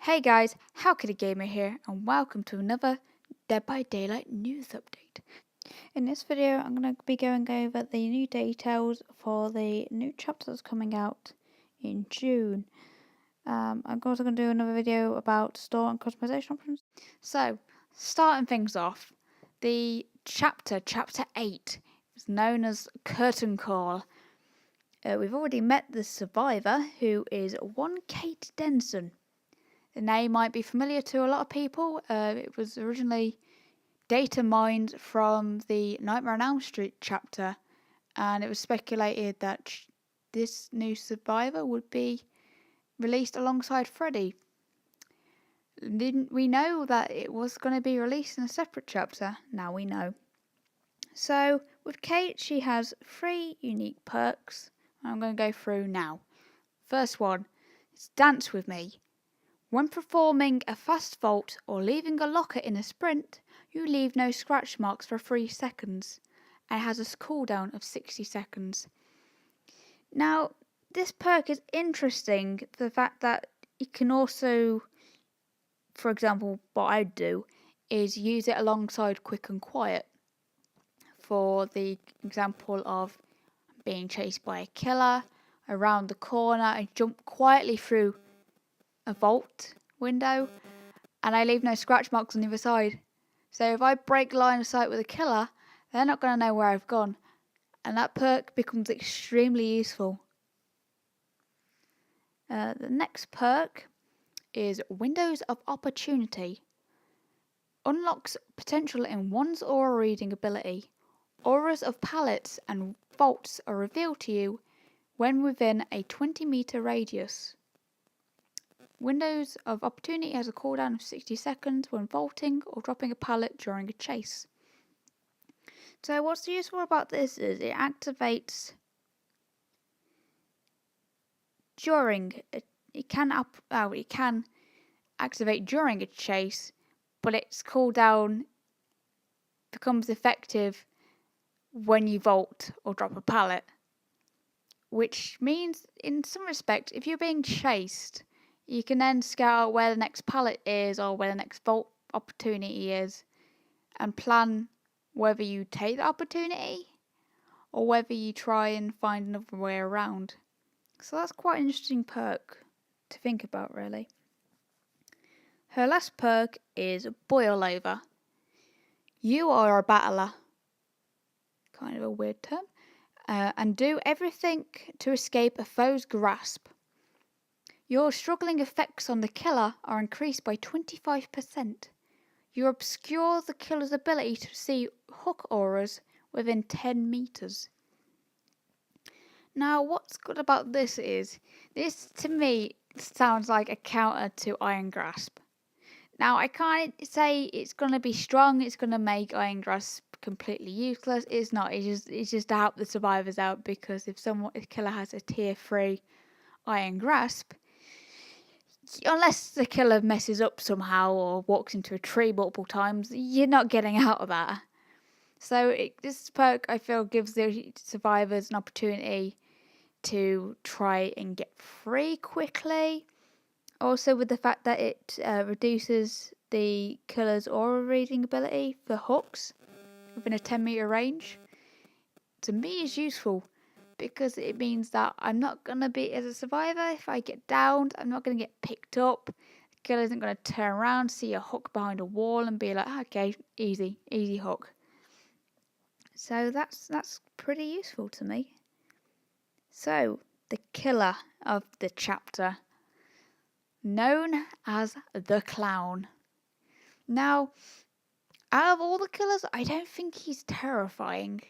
Hey guys, Hellkitty Gamer here, and welcome to another Dead by Daylight news update. In this video, I'm going to be going over the new details for the new chapter that's coming out in June. I'm also going to do another video about store and customization options. So, starting things off, the chapter 8, is known as Curtain Call. We've already met the survivor, who is one Kate Denson. The name might be familiar to a lot of people. It was originally data mined from the Nightmare on Elm Street chapter, and it was speculated that this new survivor would be released alongside Freddy. Didn't we know that it was going to be released in a separate chapter? Now we know. So, with Kate, she has 3 unique perks. I'm going to go through now. First one is Dance With Me. When performing a fast vault or leaving a locker in a sprint, you leave no scratch marks for 3 seconds, and it has a cooldown of 60 seconds. Now, this perk is interesting for the fact that you can also, for example, what I do is use it alongside Quick and Quiet. For the example of being chased by a killer, around the corner, I jump quietly through a vault window and I leave no scratch marks on the other side. So if I break line of sight with a killer, they're not going to know where I've gone, and that perk becomes extremely useful. The next perk is Windows of Opportunity. Unlocks potential in one's aura reading ability. Auras of pallets and vaults are revealed to you when within a 20-meter radius. Windows of Opportunity has a cooldown of 60 seconds when vaulting or dropping a pallet during a chase. So what's useful about this is it activates it can activate during a chase, but its cooldown becomes effective when you vault or drop a pallet. Which means, in some respect, if you're being chased, you can then scout out where the next pallet is or where the next vault opportunity is and plan whether you take the opportunity or whether you try and find another way around. So that's quite an interesting perk to think about, really. Her last perk is Boil Over. You are a battler. Kind of a weird term. And do everything to escape a foe's grasp. Your struggling effects on the killer are increased by 25%. You obscure the killer's ability to see hook auras within 10 meters. Now, what's good about this is, this to me sounds like a counter to Iron Grasp. Now, I can't say it's going to be strong, it's going to make Iron Grasp completely useless. It's not, it's just to help the survivors out, because if a killer has a tier 3 Iron Grasp, unless the killer messes up somehow or walks into a tree multiple times, you're not getting out of that. So this perk, I feel, gives the survivors an opportunity to try and get free quickly. Also, with the fact that it reduces the killer's aura reading ability for hooks within a 10-meter range, to me is useful, because it means that I'm not going to be, as a survivor, if I get downed, I'm not going to get picked up. The killer isn't going to turn around, see a hook behind a wall and be like, okay, easy hook. So that's pretty useful to me. So, the killer of the chapter, known as the Clown. Now, out of all the killers, I don't think he's terrifying.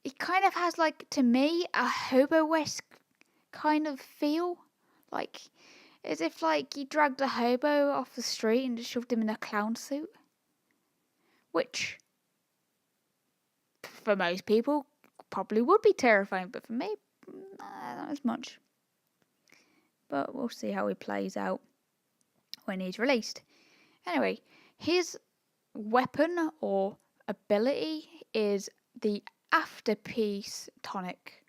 It kind of has, like, to me, a hobo-esque kind of feel. Like, as if, like, you dragged a hobo off the street and just shoved him in a clown suit. Which, for most people, probably would be terrifying, but for me, not as much. But we'll see how he plays out when he's released. Anyway, his weapon or ability is the Afterpiece Tonic.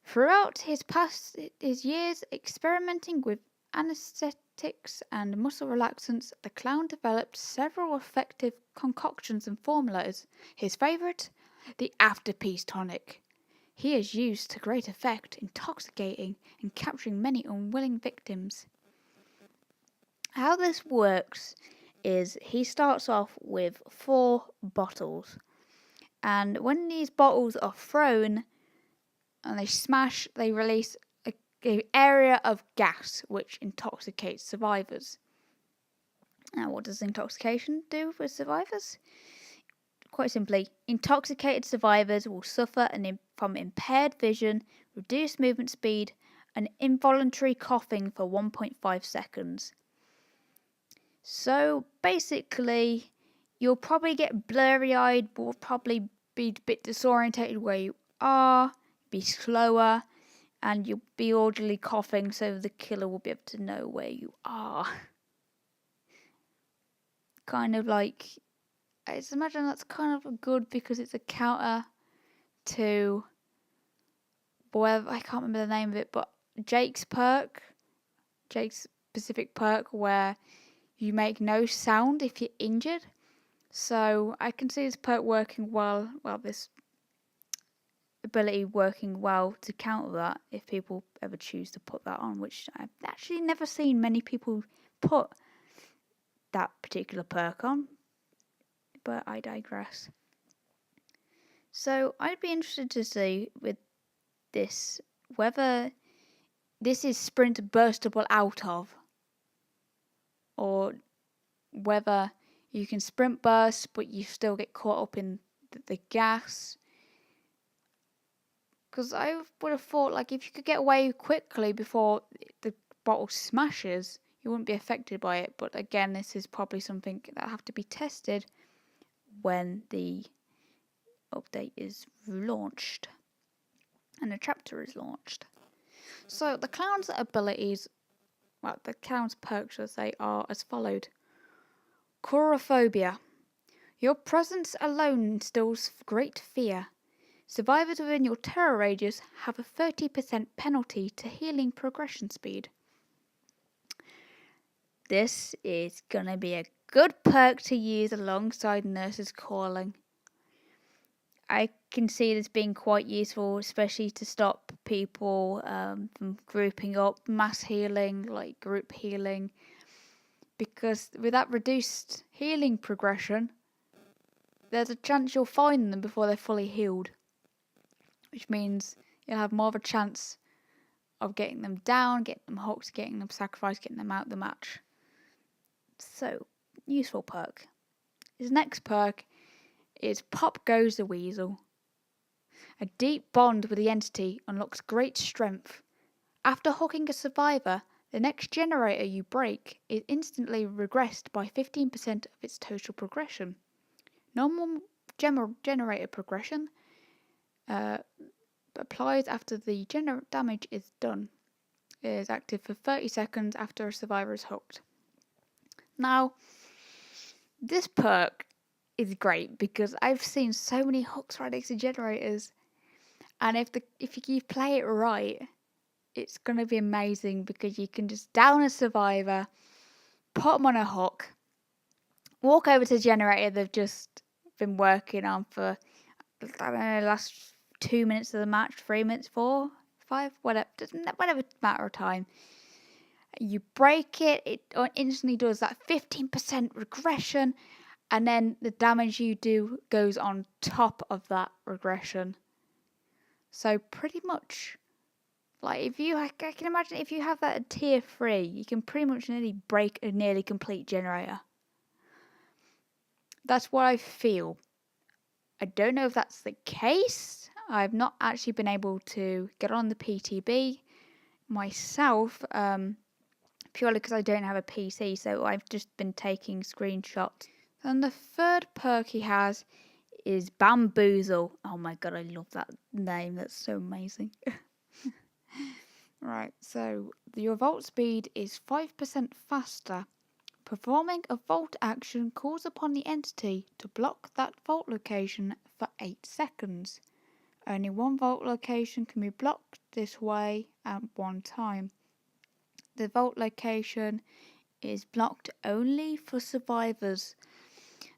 Throughout his years experimenting with anesthetics and muscle relaxants, the clown developed several effective concoctions and formulas. His favourite? The afterpiece tonic. He is used to great effect, intoxicating and capturing many unwilling victims. How this works is he starts off with 4 bottles, and when these bottles are thrown and they smash, they release an area of gas which intoxicates survivors. Now, what does intoxication do with survivors? Quite simply, intoxicated survivors will suffer from impaired vision, reduced movement speed, and involuntary coughing for 1.5 seconds. So basically, you'll probably get blurry-eyed, will probably be a bit disorientated where you are, be slower, and you'll be audibly coughing so the killer will be able to know where you are. Kind of like, I just imagine that's kind of good because it's a counter to whatever, I can't remember the name of it, but Jake's specific perk where you make no sound if you're injured. So I can see this perk working well, this ability working well to counter that if people ever choose to put that on, which I've actually never seen many people put that particular perk on, but I digress. So I'd be interested to see with this whether this is sprint burstable out of, or whether you can sprint burst but you still get caught up in the gas. Because I would have thought, like, if you could get away quickly before the bottle smashes, you wouldn't be affected by it. But again, this is probably something that have to be tested when the update is launched and the chapter is launched. So the clown's abilities, the clown's perks, should I say, are as followed. Agoraphobia. Your presence alone instills great fear. Survivors within your terror radius have a 30% penalty to healing progression speed. This is going to be a good perk to use alongside Nurse's Calling. I can see this being quite useful, especially to stop people from grouping up, mass healing, like group healing. Because with that reduced healing progression, there's a chance you'll find them before they're fully healed. Which means you'll have more of a chance of getting them down, getting them hooked, getting them sacrificed, getting them out of the match. So, useful perk. His next perk is Goes the Weasel. A deep bond with the entity unlocks great strength. After hooking a survivor, the next generator you break is instantly regressed by 15% of its total progression. Normal generator progression applies after the damage is done. It is active for 30 seconds after a survivor is hooked. Now, this perk is great because I've seen so many hooks right next to generators, and if you play it right, it's going to be amazing because you can just down a survivor, put them on a hook, walk over to the generator they've just been working on for, I don't know, last 2 minutes of the match, 3 minutes, 4, 5, whatever matter of time. You break it, it instantly does that 15% regression, and then the damage you do goes on top of that regression. So pretty much, like I can imagine if you have that at tier 3, you can pretty much nearly break a nearly complete generator. That's what I feel. I don't know if that's the case. I've not actually been able to get on the PTB myself, purely because I don't have a PC, so I've just been taking screenshots. And the third perk he has is Bamboozle. Oh my god, I love that name. That's so amazing. Right, so your vault speed is 5% faster. Performing a vault action calls upon the entity to block that vault location for 8 seconds. Only one vault location can be blocked this way at one time. the vault location is blocked only for survivors.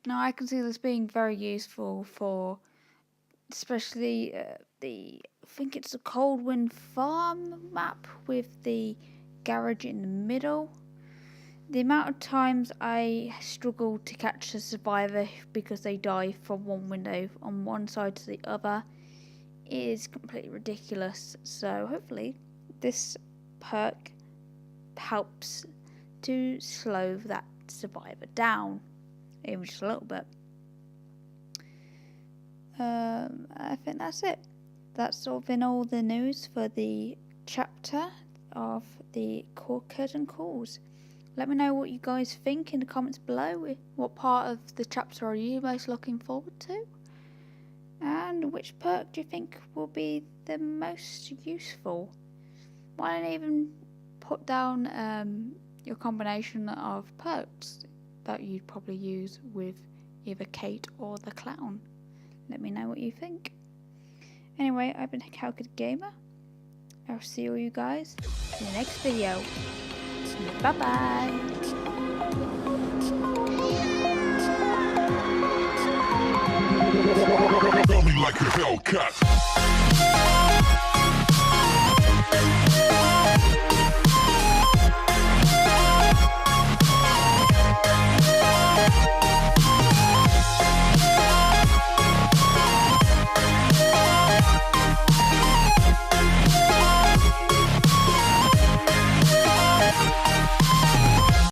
Now I can see this being very useful for especially I think it's the Coldwind Farm map with the garage in the middle. The amount of times I struggle to catch a survivor because they die from one window on one side to the other is completely ridiculous. So hopefully this perk helps to slow that survivor down, even just a little bit. I think that's it. That's sort of been all the news for the chapter of the Curtain Calls. Let me know what you guys think in the comments below. What part of the chapter are you most looking forward to? And which perk do you think will be the most useful? Why don't you even put down your combination of perks that you'd probably use with either Kate or the clown. Let me know what you think. Anyway, I've been Hellkitty Gamer. I'll see all you guys in the next video. Bye bye. Feel me like a Hellcat.